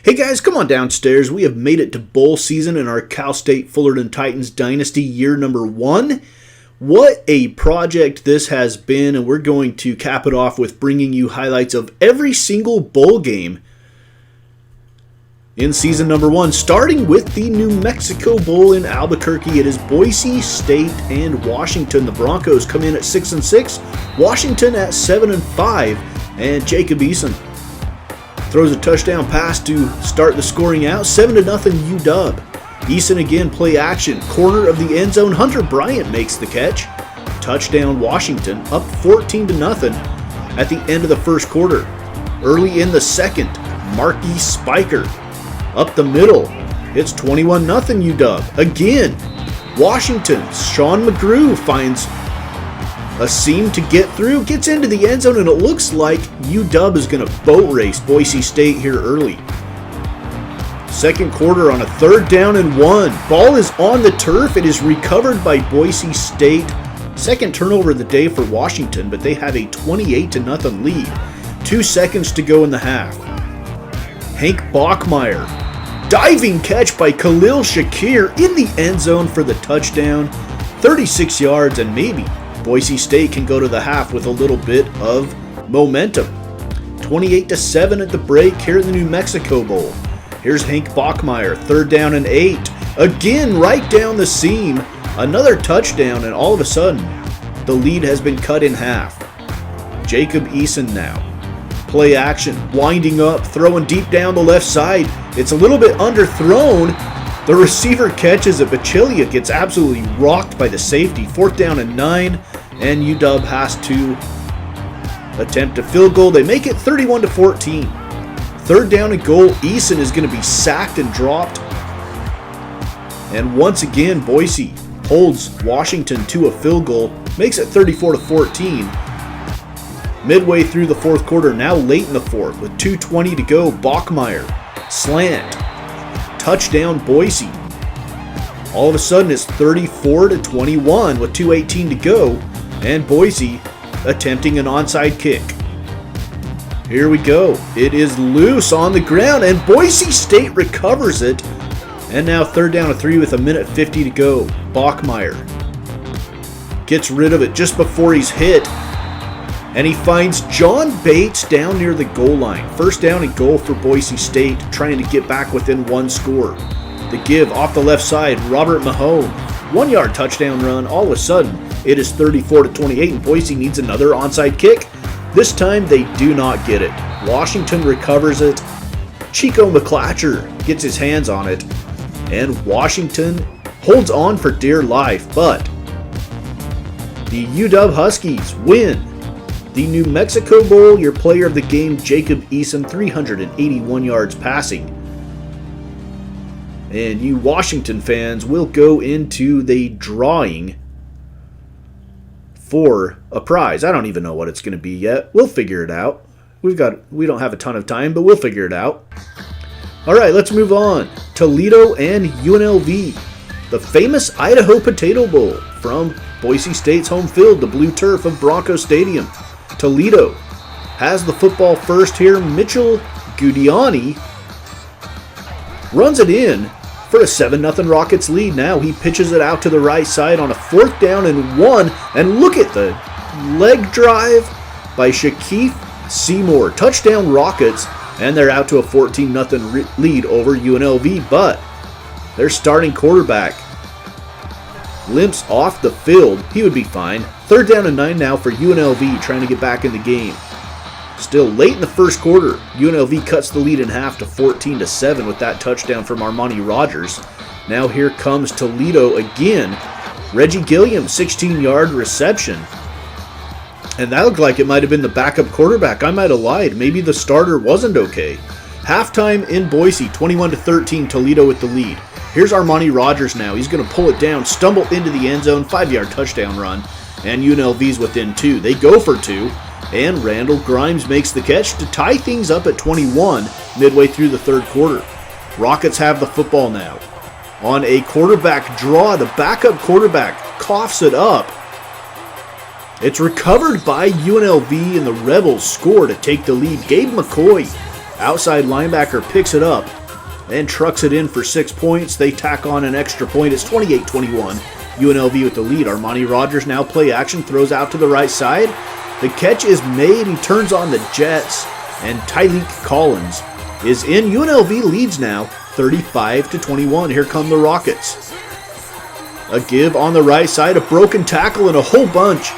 Hey guys, come on downstairs. We have made it to bowl season in our Cal State Fullerton Titans Dynasty year number 1. What a project this has been, and we're going to cap it off with bringing you highlights of every single bowl game in season number 1, starting with the New Mexico Bowl in Albuquerque. It is Boise State and Washington. The Broncos come in at 6-6, Washington at 7-5, and Jacob Eason throws a touchdown pass to start the scoring out. 7-0 UW. Eason again, play action, corner of the end zone. Hunter Bryant makes the catch. Touchdown Washington, up 14-0 at the end of the first quarter. Early in the second, Marquis Spiker up the middle. It's 21-0 UW. Again, Washington, Sean McGrew finds a seam to get through, gets into the end zone, and it looks like UW is going to boat race Boise State here early. Second quarter on a 3rd down and 1. Ball is on the turf. It is recovered by Boise State. Second turnover of the day for Washington, but they have a 28-0 lead. 2 seconds to go in the half. Hank Bachmeier, diving catch by Khalil Shakir in the end zone for the touchdown. 36 yards, and maybe Boise State can go to the half with a little bit of momentum. 28-7 at the break here in the New Mexico Bowl. Here's Hank Bachmeier, 3rd down and 8. Again, right down the seam. Another touchdown, and all of a sudden, the lead has been cut in half. Jacob Eason now. Play action, winding up, throwing deep down the left side. It's a little bit underthrown. The receiver catches it, but Chilia gets absolutely rocked by the safety. 4th down and 9, and UW has to attempt a field goal. They make it 31-14. 3rd down and goal. Eason is going to be sacked and dropped. And once again, Boise holds Washington to a field goal, makes it 34-14. Midway through the fourth quarter, now late in the fourth, with 2:20 to go, Bachmeier, slant, touchdown Boise. All of a sudden it's 34-21 with 2:18 to go, and Boise attempting an onside kick. Here we go. It is loose on the ground, and Boise State recovers it. And now 3rd down and 3 with 1:50 to go. Bachmeier gets rid of it just before he's hit, and he finds John Bates down near the goal line. 1st down and goal for Boise State, trying to get back within one score. The give off the left side, Robert Mahone, 1-yard touchdown run. All of a sudden, it is 34-28, and Boise needs another onside kick. This time, they do not get it. Washington recovers it. Chico McClatcher gets his hands on it, and Washington holds on for dear life, but the UW Huskies win the New Mexico Bowl. Your player of the game, Jacob Eason, 381 yards passing. And you Washington fans will go into the drawing for a prize. I don't even know what it's going to be yet. We'll figure it out. We don't have a ton of time, but we'll figure it out. All right, let's move on. Toledo and UNLV. The famous Idaho Potato Bowl from Boise State's home field, the blue turf of Bronco Stadium. Toledo has the football first here. Mitchell Gudiani runs it in for a 7-0 Rockets lead. Now he pitches it out to the right side on a 4th down and 1. And look at the leg drive by Shaquille Seymour. Touchdown Rockets, and they're out to a 14-0 lead over UNLV. But their starting quarterback limps off the field. He would be fine. 3rd down and 9 now for UNLV, trying to get back in the game. Still late in the first quarter, UNLV cuts the lead in half to 14-7 with that touchdown from Armani Rogers. Now here comes Toledo again. Reggie Gilliam, 16-yard reception. And that looked like it might have been the backup quarterback. I might have lied. Maybe the starter wasn't okay. Halftime in Boise, 21-13, Toledo with the lead. Here's Armani Rogers now. He's going to pull it down, stumble into the end zone, 5-yard touchdown run. And UNLV's within 2. They go for 2. And Randall Grimes makes the catch to tie things up at 21 midway through the third quarter. Rockets have the football now. On a quarterback draw, the backup quarterback coughs it up. It's recovered by UNLV, and the Rebels score to take the lead. Gabe McCoy, outside linebacker, picks it up and trucks it in for 6 points. They tack on an extra point. It's 28-21. UNLV with the lead. Armani Rogers now play action, throws out to the right side. The catch is made. He turns on the Jets, and Tyleek Collins is in. UNLV leads now 35-21. Here come the Rockets. A give on the right side, a broken tackle, and a whole bunch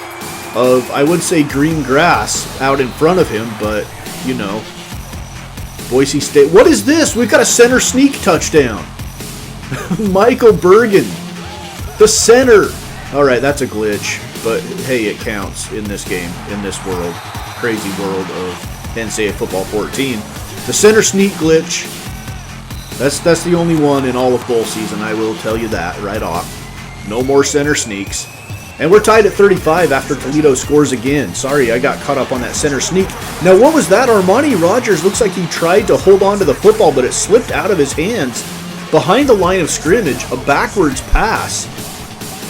of, I would say, green grass out in front of him, but, you know, Boise State. What is this? We've got a center sneak touchdown. Michael Bergen, the center. All right, that's a glitch, but hey, it counts in this game, in this world, crazy world of NCAA Football 14. The center sneak glitch, that's the only one in all of bowl season, I will tell you that right off. No more center sneaks. And we're tied at 35 after Toledo scores again. Sorry, I got caught up on that center sneak. Now, what was that? Armani Rogers looks like he tried to hold on to the football, but it slipped out of his hands behind the line of scrimmage, a backwards pass.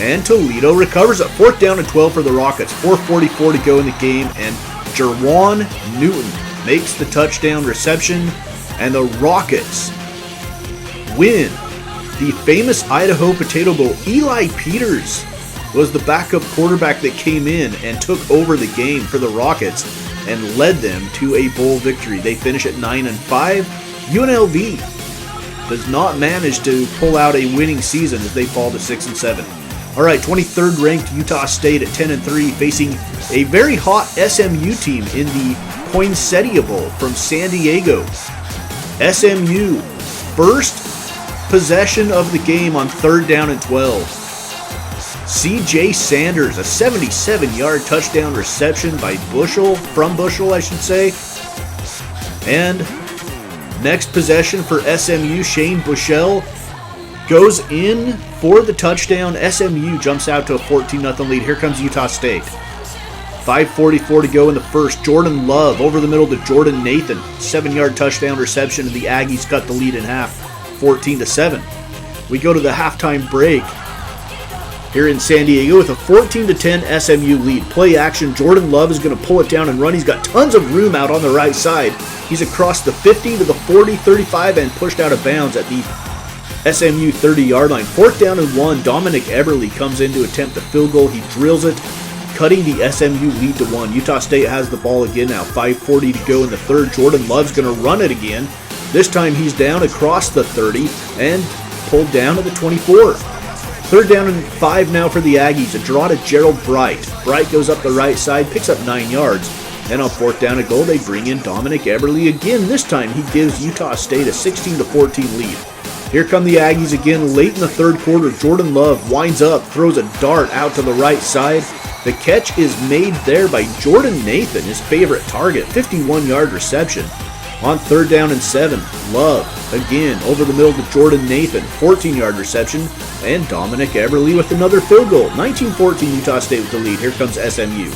And Toledo recovers it. 4th down and 12 for the Rockets. 4:44 to go in the game, and Jerwan Newton makes the touchdown reception, and the Rockets win the famous Idaho Potato Bowl. Eli Peters was the backup quarterback that came in and took over the game for the Rockets and led them to a bowl victory. They finish at 9-5. UNLV does not manage to pull out a winning season as they fall to 6-7. All right, 23rd ranked Utah State at 10-3, facing a very hot SMU team in the Poinsettia Bowl from San Diego. SMU, first possession of the game on 3rd down and 12. C.J. Sanders, a 77-yard touchdown reception by Bushell, from Bushell, I should say. And next possession for SMU, Shane Bushell goes in for the touchdown. SMU jumps out to a 14-0 lead. Here comes Utah State. 5:44 to go in the first. Jordan Love over the middle to Jordan Nathan. 7-yard touchdown reception, and the Aggies cut the lead in half, 14-7. We go to the halftime break here in San Diego with a 14-10 SMU lead. Play action. Jordan Love is going to pull it down and run. He's got tons of room out on the right side. He's across the 50 to the 40, 35, and pushed out of bounds at the SMU 30-yard line. 4th down and 1. Dominic Eberle comes in to attempt the field goal. He drills it, cutting the SMU lead to 1. Utah State has the ball again now. 5:40 to go in the third. Jordan Love's going to run it again. This time he's down across the 30 and pulled down at the 24. 3rd down and 5 now for the Aggies. A draw to Gerald Bright. Bright goes up the right side, picks up 9 yards. And on 4th down and goal, they bring in Dominic Eberle again. This time he gives Utah State a 16-14 lead. Here come the Aggies again late in the 3rd quarter. Jordan Love winds up, throws a dart out to the right side. The catch is made there by Jordan Nathan, his favorite target. 51-yard reception. On 3rd down and 7, Love again over the middle to Jordan Nathan. 14-yard reception. And Dominic Eberle with another field goal. 19-14 Utah State with the lead. Here comes SMU.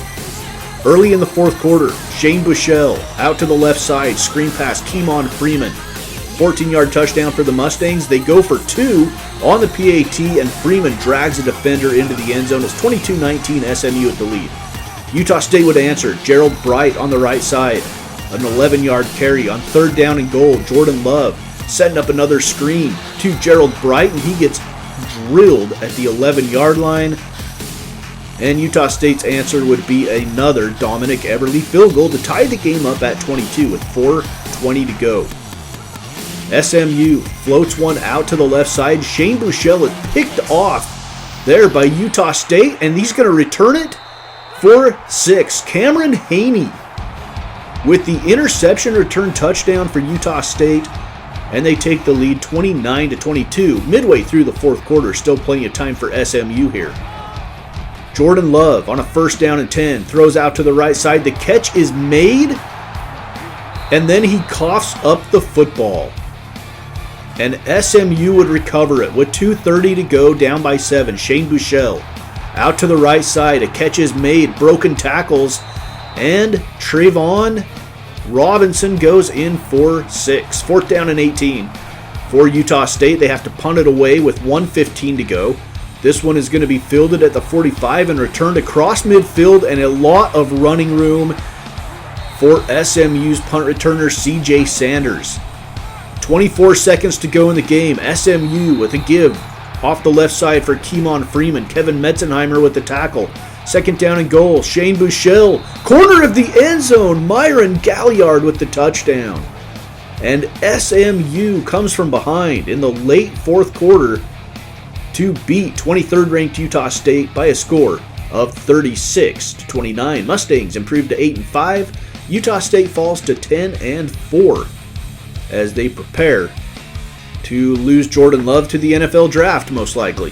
Early in the 4th quarter, Shane Bushell out to the left side. Screen pass, Keemon Freeman. 14-yard touchdown for the Mustangs. They go for 2 on the PAT, and Freeman drags a defender into the end zone. It's 22-19 SMU at the lead. Utah State would answer. Gerald Bright on the right side. An 11-yard carry on 3rd down and goal. Jordan Love setting up another screen to Gerald Bright, and he gets drilled at the 11-yard line. And Utah State's answer would be another Dominic Eberle field goal to tie the game up at 22 with 4:20 to go. SMU floats one out to the left side. Shane Bushell is picked off there by Utah State, and he's going to return it for 6. Cameron Haney with the interception return touchdown for Utah State, and they take the lead 29-22. Midway through the 4th quarter, still plenty of time for SMU here. Jordan Love on a 1st down and 10, throws out to the right side. The catch is made, and then he coughs up the football. And SMU would recover it with 2:30 to go, down by 7. Shane Bushell out to the right side. A catch is made, broken tackles, and Trayvon Robinson goes in for 6. 4th down and 18 for Utah State. They have to punt it away with 1:15 to go. This one is going to be fielded at the 45 and returned across midfield, and a lot of running room for SMU's punt returner C.J. Sanders. 24 seconds to go in the game. SMU with a give off the left side for Keemon Freeman. Kevin Metzenheimer with the tackle. Second down and goal. Shane Buechele. Corner of the end zone. Myron Galliard with the touchdown. And SMU comes from behind in the late fourth quarter to beat 23rd ranked Utah State by a score of 36-29. Mustangs improved to 8-5. Utah State falls to 10-4 as they prepare to lose Jordan Love to the NFL draft, most likely.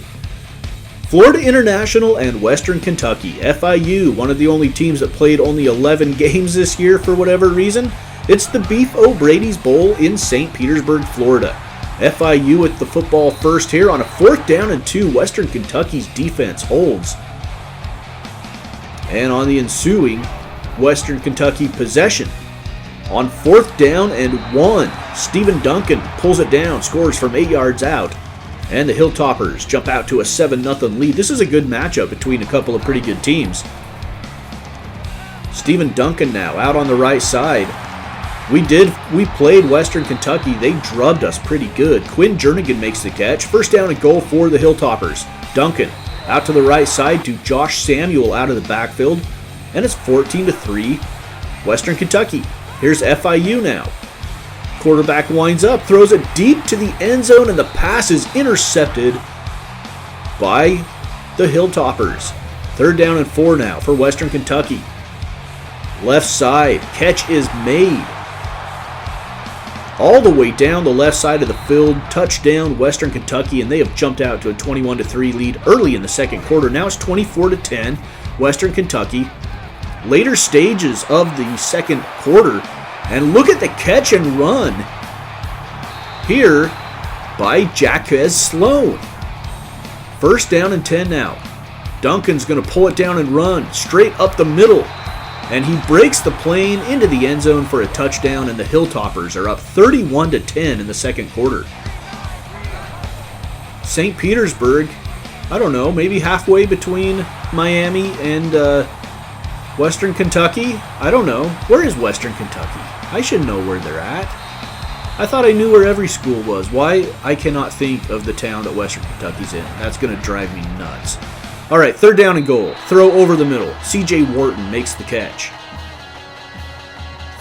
Florida International and Western Kentucky. FIU, one of the only teams that played only 11 games this year for whatever reason. It's the Beef O'Brady's Bowl in St. Petersburg, Florida. FIU with the football first here on a 4th down and 2. Western Kentucky's defense holds. And on the ensuing Western Kentucky possession, on 4th down and 1, Stephen Duncan pulls it down, scores from 8 yards out, and the Hilltoppers jump out to a 7-0 lead. This is a good matchup between a couple of pretty good teams. Stephen Duncan now out on the right side. We played Western Kentucky. They drubbed us pretty good. Quinn Jernigan makes the catch. First down and goal for the Hilltoppers. Duncan out to the right side to Josh Samuel out of the backfield, and it's 14-3 Western Kentucky. Here's FIU now. Quarterback winds up, throws it deep to the end zone, and the pass is intercepted by the Hilltoppers. 3rd down and 4 now for Western Kentucky. Left side, catch is made. All the way down the left side of the field, touchdown Western Kentucky, and they have jumped out to a 21-3 lead early in the second quarter. Now it's 24-10 Western Kentucky. Later stages of the second quarter, and look at the catch and run here by Jaquez Sloan. First down and 10 now. Duncan's going to pull it down and run straight up the middle, and he breaks the plane into the end zone for a touchdown, and the Hilltoppers are up 31-10 in the second quarter. St. Petersburg, I don't know, maybe halfway between Miami and Western Kentucky? I don't know. Where is Western Kentucky? I should know where they're at. I thought I knew where every school was. Why? I cannot think of the town that Western Kentucky's in. That's going to drive me nuts. All right, 3rd down and goal. Throw over the middle. C.J. Wharton makes the catch.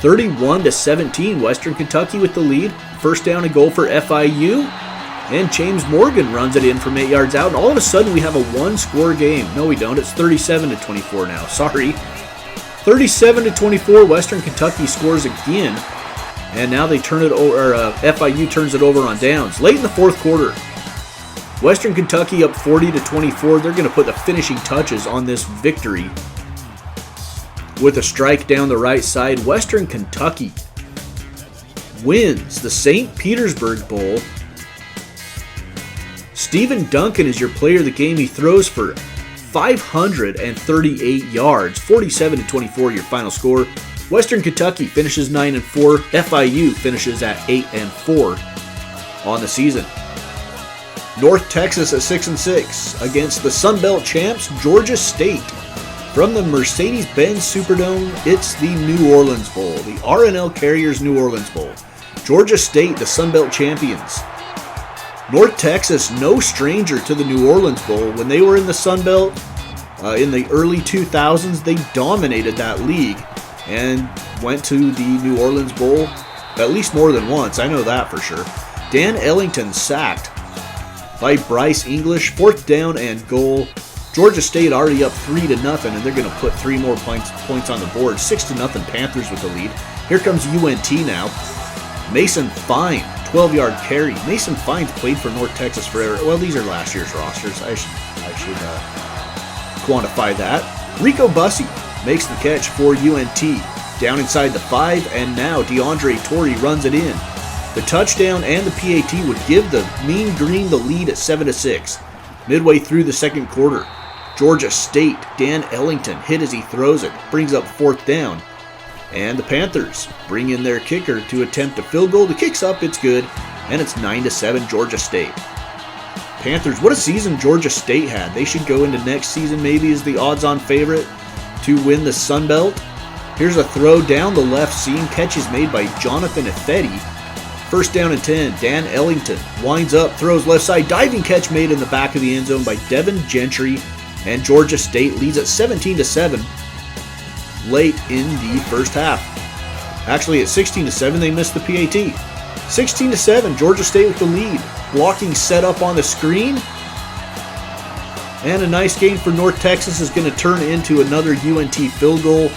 31-17, Western Kentucky with the lead. First down and goal for FIU. And James Morgan runs it in from 8 yards out. And all of a sudden, we have a one-score game. No, we don't. It's 37-24 now. Sorry. 37-24, Western Kentucky scores again, and now they turn it over. FIU turns it over on downs. Late in the fourth quarter, Western Kentucky up 40-24. They're going to put the finishing touches on this victory with a strike down the right side. Western Kentucky wins the St. Petersburg Bowl. Stephen Duncan is your player of the game. He throws for 538 yards, 47-24 your final score. Western Kentucky finishes 9-4. FIU finishes at 8-4 on the season. North Texas at 6-6 against the Sun Belt champs Georgia State. From the Mercedes-Benz Superdome, it's the New Orleans Bowl, the R+L Carriers New Orleans Bowl. Georgia State, the Sun Belt champions. North Texas, no stranger to the New Orleans Bowl. When they were in the Sun Belt in the early 2000s, they dominated that league and went to the New Orleans Bowl at least more than once. I know that for sure. Dan Ellington sacked by Bryce English. 4th down and goal. Georgia State already up 3-0, and they're going to put 3 more points on the board. 6-0 Panthers with the lead. Here comes UNT now. Mason Fine, 12-yard carry. Mason Fine's played for North Texas forever. Well, these are last year's rosters. I should quantify that. Rico Bussey makes the catch for UNT. Down inside the 5, and now DeAndre Torrey runs it in. The touchdown and the PAT would give the Mean Green the lead at 7-6. Midway through the second quarter, Georgia State, Dan Ellington hit as he throws it, brings up 4th down. And the Panthers bring in their kicker to attempt a field goal. The kick's up, it's good, and it's 9-7 Georgia State. Panthers, what a season Georgia State had. They should go into next season maybe as the odds-on favorite to win the Sun Belt. Here's a throw down the left seam. Catch is made by Jonathan Effetti First down and 10. Dan Ellington winds up, throws left side. Diving catch made in the back of the end zone by Devin Gentry. And Georgia State leads at 17-7 late in the first half. Actually, at 16-7, they missed the PAT. 16-7, Georgia State with the lead. Blocking set up on the screen. And a nice gain for North Texas is going to turn into another UNT field goal.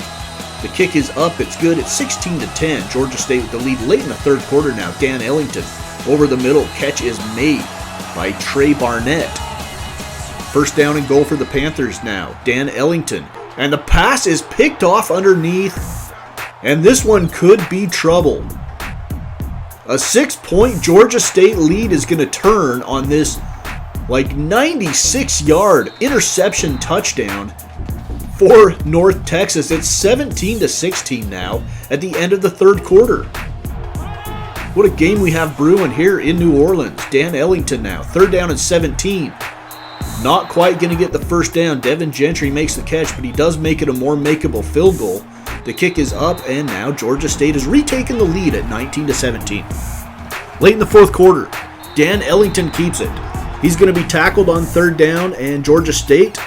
The kick is up. It's good. It's 16-10. Georgia State with the lead late in the third quarter now. Dan Ellington over the middle. Catch is made by Trey Barnett. First down and goal for the Panthers now. Dan Ellington. And the pass is picked off underneath. And this one could be trouble. A 6-point Georgia State lead is going to turn on this 96-yard interception touchdown for North Texas. It's 17-16 now at the end of the third quarter. What a game we have brewing here in New Orleans. Dan Ellington now, third down and 17. Not quite going to get the first down. Devin Gentry makes the catch, but he does make it a more makeable field goal. The kick is up, and now Georgia State has retaken the lead at 19-17. Late in the fourth quarter, Dan Ellington keeps it. He's going to be tackled on third down, and Georgia State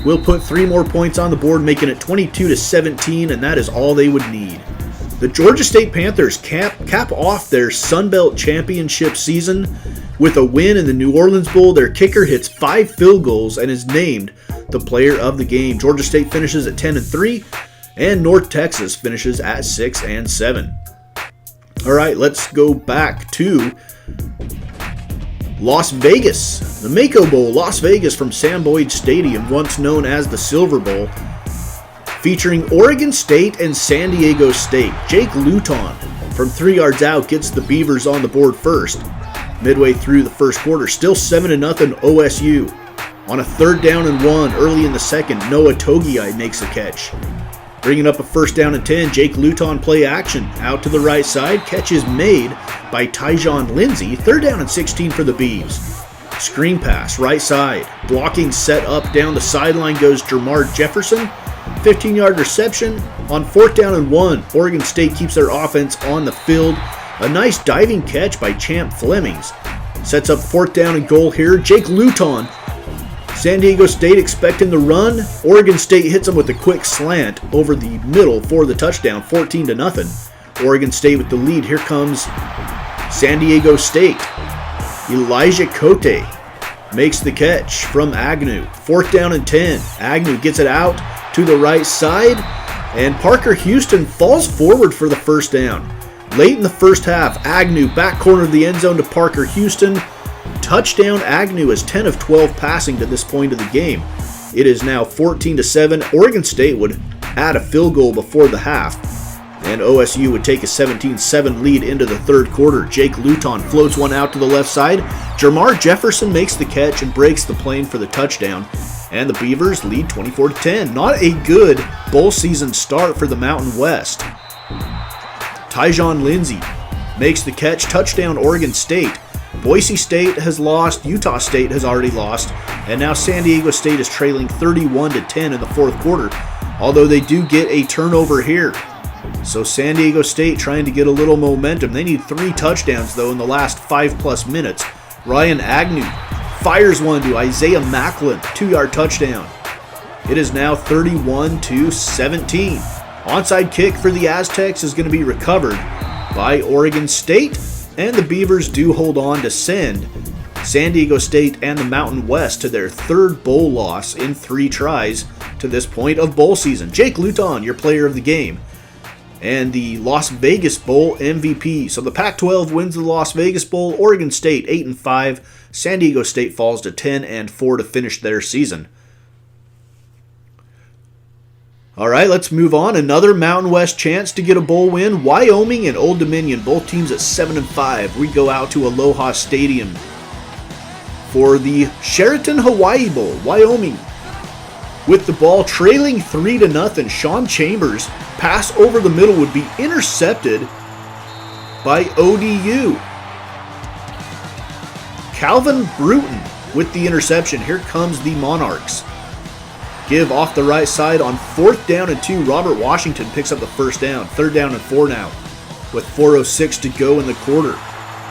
will put 3 more points on the board, making it 22-17, and that is all they would need. The Georgia State Panthers cap off their Sun Belt Championship season with a win in the New Orleans Bowl. Their kicker hits 5 field goals and is named the player of the game. Georgia State finishes at 10-3, and North Texas finishes at 6-7. All right, let's go back to Las Vegas. The Mako Bowl, Las Vegas, from Sam Boyd Stadium, once known as the Silver Bowl, featuring Oregon State and San Diego State. Jake Luton from 3 yards out gets the Beavers on the board first. Midway through the first quarter, still 7-0 OSU. On a third down and 1 early in the second, Noah Togiai makes the catch. Bringing up a first down and 10, Jake Luton play action. Out to the right side, catch is made by Tyjon Lindsey. Third down and 16 for the Beavs. Screen pass, right side. Blocking set up down the sideline goes Jermar Jefferson. 15-yard reception. On fourth down and 1, Oregon State keeps their offense on the field. A nice diving catch by Champ Flemings. Sets up fourth down and goal here. Jake Luton. San Diego State expecting the run. Oregon State hits them with a quick slant over the middle for the touchdown, 14-0. Oregon State with the lead. Here comes San Diego State. Elijah Cote makes the catch from Agnew. Fourth down and 10. Agnew gets it out to the right side, and Parker Houston falls forward for the first down. Late in the first half, Agnew back corner of the end zone to Parker Houston. Touchdown. Agnew is 10 of 12 passing to this point of the game. It is now 14-7. Oregon State would add a field goal before the half, and OSU would take a 17-7 lead into the third quarter. Jake Luton floats one out to the left side. Jermar Jefferson makes the catch and breaks the plane for the touchdown, and the Beavers lead 24-10. Not a good bowl season start for the Mountain West. Tyjon Lindsey makes the catch. Touchdown, Oregon State. Boise State has lost, Utah State has already lost, and now San Diego State is trailing 31-10 in the fourth quarter, although they do get a turnover here. So San Diego State trying to get a little momentum. They need 3 touchdowns, though, in the last 5+ minutes. Ryan Agnew fires one to Isaiah Macklin, 2-yard touchdown. It is now 31-17. Onside kick for the Aztecs is going to be recovered by Oregon State, and the Beavers do hold on to send San Diego State and the Mountain West to their third bowl loss in 3 tries to this point of bowl season. Jake Luton, your player of the game, and the Las Vegas Bowl MVP. So the Pac-12 wins the Las Vegas Bowl. Oregon State 8-5. San Diego State falls to 10-4 to finish their season. All right, let's move on. Another Mountain West chance to get a bowl win. Wyoming and Old Dominion, both teams at 7-5. We go out to Aloha Stadium for the Sheraton Hawaii Bowl. Wyoming with the ball, trailing 3-0. Sean Chambers, pass over the middle, would be intercepted by ODU. Calvin Bruton with the interception. Here comes the Monarchs. Give off the right side on fourth down and 2. Robert Washington picks up the first down. Third down and 4 now with 4:06 to go in the quarter.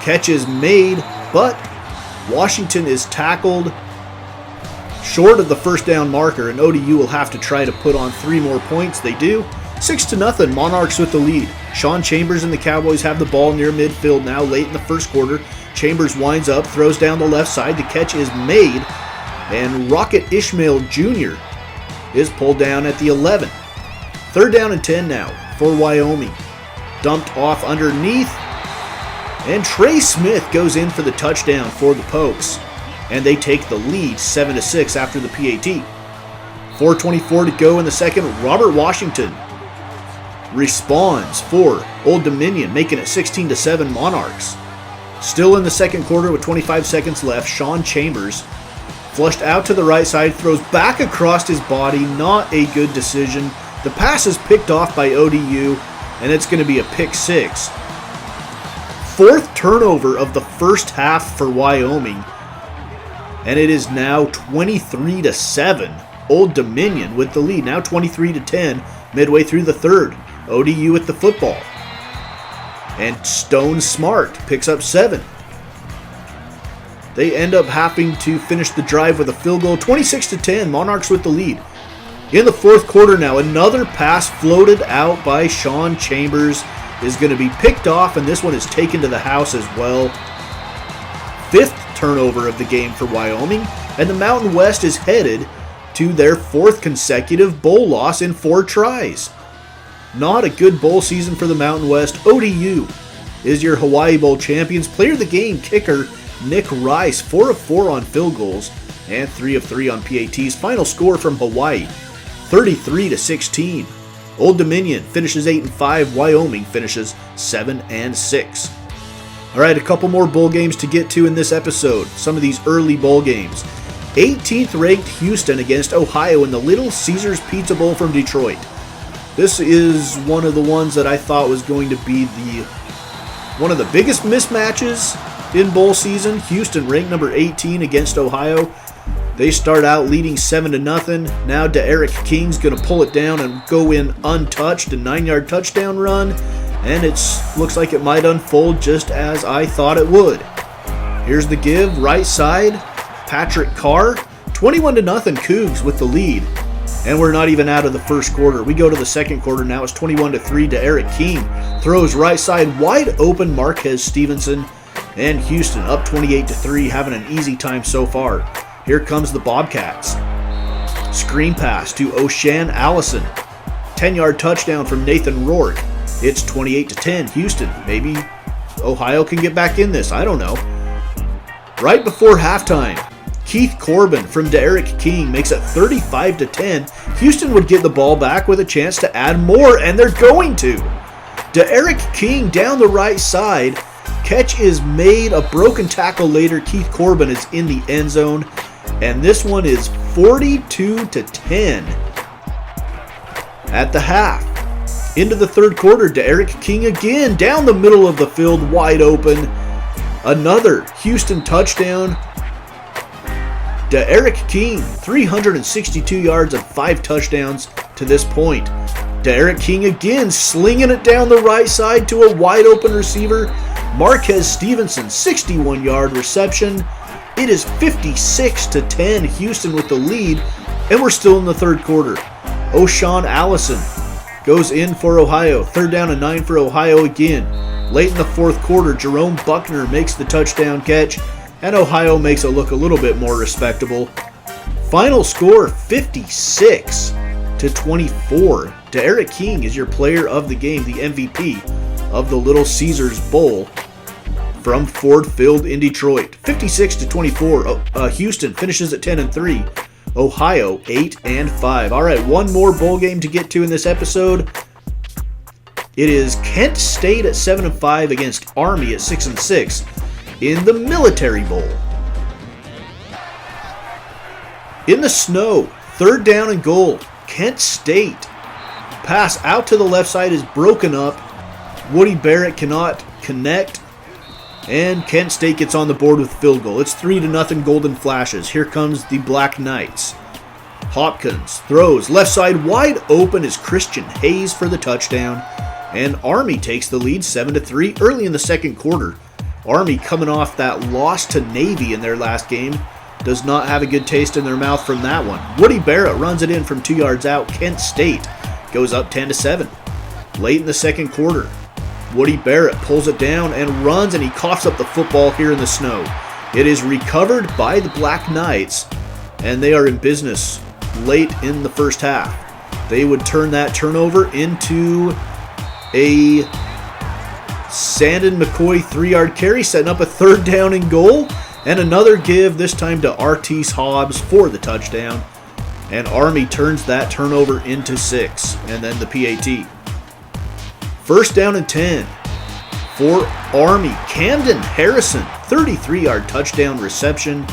Catch is made, but Washington is tackled short of the first down marker, and ODU will have to try to put on 3 more points. They do. 6-0, Monarchs with the lead. Sean Chambers and the Cowboys have the ball near midfield now, late in the first quarter. Chambers winds up, throws down the left side. The catch is made, and Rocket Ishmael Jr. is pulled down at the 11. 3rd down and 10 now for Wyoming. Dumped off underneath, and Trey Smith goes in for the touchdown for the Pokes, and they take the lead 7-6 after the PAT. 4:24 to go in the second. Robert Washington responds for Old Dominion, making it 16-7 Monarchs. Still in the second quarter with 25 seconds left, Sean Chambers flushed out to the right side, throws back across his body. Not a good decision. The pass is picked off by ODU, and it's going to be a pick 6. 4th turnover of the first half for Wyoming, and it is now 23-7. Old Dominion with the lead, now 23-10, midway through the third. ODU with the football, and Stone Smart picks up 7. They end up having to finish the drive with a field goal. 26-10, Monarchs with the lead. In the fourth quarter now, another pass floated out by Sean Chambers is going to be picked off, and this one is taken to the house as well. 5th turnover of the game for Wyoming, and the Mountain West is headed to their 4th consecutive bowl loss in 4 tries. Not a good bowl season for the Mountain West. ODU is your Hawaii Bowl champions. Player of the game kicker Nick Rice, 4 of 4 on field goals and 3 of 3 on PATs. Final score from Hawaii, 33-16. Old Dominion finishes 8-5. Wyoming finishes 7-6. All right, a couple more bowl games to get to in this episode. Some of these early bowl games. 18th ranked Houston against Ohio in the Little Caesars Pizza Bowl from Detroit. This is one of the ones that I thought was going to be one of the biggest mismatches in bowl season. Houston ranked number 18 against Ohio. They start out leading 7-0. Now D'Eriq King's going to pull it down and go in untouched, a 9-yard touchdown run, and it looks like it might unfold just as I thought it would. Here's the give, right side, Patrick Carr, 21-0 Cougs with the lead. And we're not even out of the first quarter. We go to the second quarter now. It's 21-3. D'Eriq King throws right side wide open. Marquez Stevenson, and Houston up 28-3, having an easy time so far. Here comes the Bobcats. Screen pass to O'Shan Allison. 10-yard touchdown from Nathan Rourke. It's 28-10 Houston. Maybe Ohio can get back in this. I don't know. Right before halftime, Keith Corbin from D'Eriq King makes it 35-10. Houston would get the ball back with a chance to add more, and they're going to. D'Eriq King down the right side. Catch is made. A broken tackle later. Keith Corbin is in the end zone, and this one is 42-10 at the half. Into the third quarter, D'Eriq King again down the middle of the field, wide open. Another Houston touchdown. D'Eriq King, 362 yards and 5 touchdowns to this point. D'Eriq King again slinging it down the right side to a wide open receiver. Marquez Stevenson, 61-yard reception. It is 56-10, Houston with the lead, and we're still in the third quarter. O'Shan Allison goes in for Ohio. 3rd down and 9 for Ohio again. Late in the fourth quarter, Jerome Buckner makes the touchdown catch, and Ohio makes it look a little bit more respectable. Final score, 56-24. D'Eriq King is your player of the game, the MVP of the Little Caesars Bowl from Ford Field in Detroit. 56-24. Houston finishes at 10-3. Ohio 8-5. All right, one more bowl game to get to in this episode. It is Kent State at 7-5 against Army at 6-6 in the Military Bowl. In the snow, 3rd down and goal. Kent State. Pass out to the left side is broken up. Woody Barrett cannot connect, and Kent State gets on the board with field goal. It's 3-0 Golden Flashes. Here comes the Black Knights. Hopkins throws left side wide open is Christian Hayes for the touchdown, and Army takes the lead 7-3 early in the second quarter. Army, coming off that loss to Navy in their last game, does not have a good taste in their mouth from that one. Woody Barrett runs it in from 2 yards out. Kent State goes up 10-7. Late in the second quarter, Woody Barrett pulls it down and runs, and he coughs up the football here in the snow. It is recovered by the Black Knights, and they are in business late in the first half. They would turn that turnover into a Sandon McCoy 3-yard carry, setting up a 3rd down and goal, and another give, this time to Artis Hobbs for the touchdown. And Army turns that turnover into 6, and then the PAT. 1st down and 10 for Army. Camden Harrison, 33-yard touchdown reception.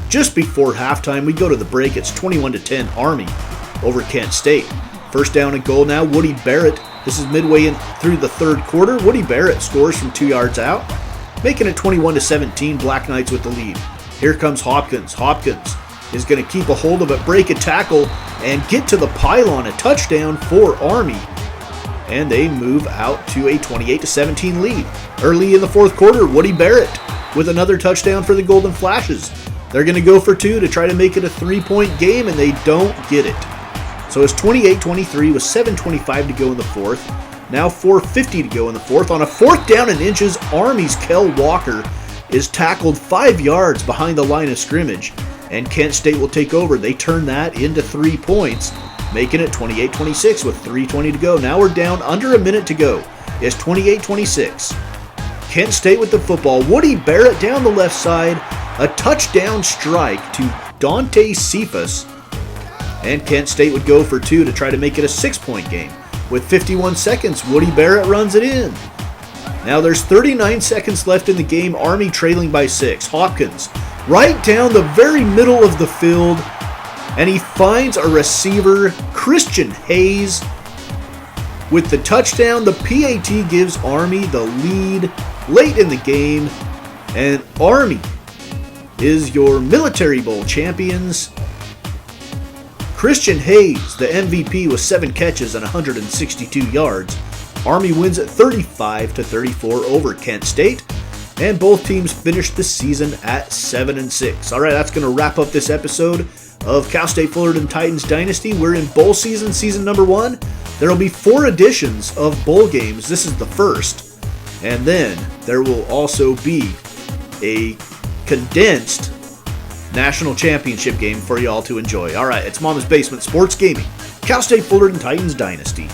Just before halftime, we go to the break. It's 21-10 Army over Kent State. 1st down and goal now. Woody Barrett. This is midway in through the 3rd quarter. Woody Barrett scores from 2 yards out, making it 21-17. Black Knights with the lead. Here comes Hopkins. Hopkins is going to keep a hold of it, break a tackle, and get to the pylon. A touchdown for Army. And they move out to a 28-17 lead. Early in the 4th quarter, Woody Barrett with another touchdown for the Golden Flashes. They're going to go for 2 to try to make it a 3-point game, and they don't get it. So it's 28-23 with 7:25 to go in the 4th. Now 4:50 to go in the 4th. On a 4th down and inches, Army's Kel Walker is tackled 5 yards behind the line of scrimmage, and Kent State will take over. They turn that into 3 points, making it 28-26 with 3:20 to go. Now we're down under a minute to go. It's 28-26. Kent State with the football. Woody Barrett down the left side. A touchdown strike to Dante Cephas. And Kent State would go for 2 to try to make it a 6-point game. With 51 seconds, Woody Barrett runs it in. Now there's 39 seconds left in the game. Army trailing by 6. Hopkins right down the very middle of the field, and he finds a receiver, Christian Hayes, with the touchdown. The PAT gives Army the lead late in the game, and Army is your Military Bowl champions. Christian Hayes, the MVP, with 7 catches and 162 yards. Army wins at 35-34 over Kent State, and both teams finished the season at 7-6. All right, that's going to wrap up this episode of Cal State Fullerton Titans Dynasty. We're in bowl season, season number 1. There will be 4 editions of bowl games. This is the first, and then there will also be a condensed national championship game for y'all to enjoy. All right, it's Mama's Basement Sports Gaming, Cal State Fullerton Titans Dynasty.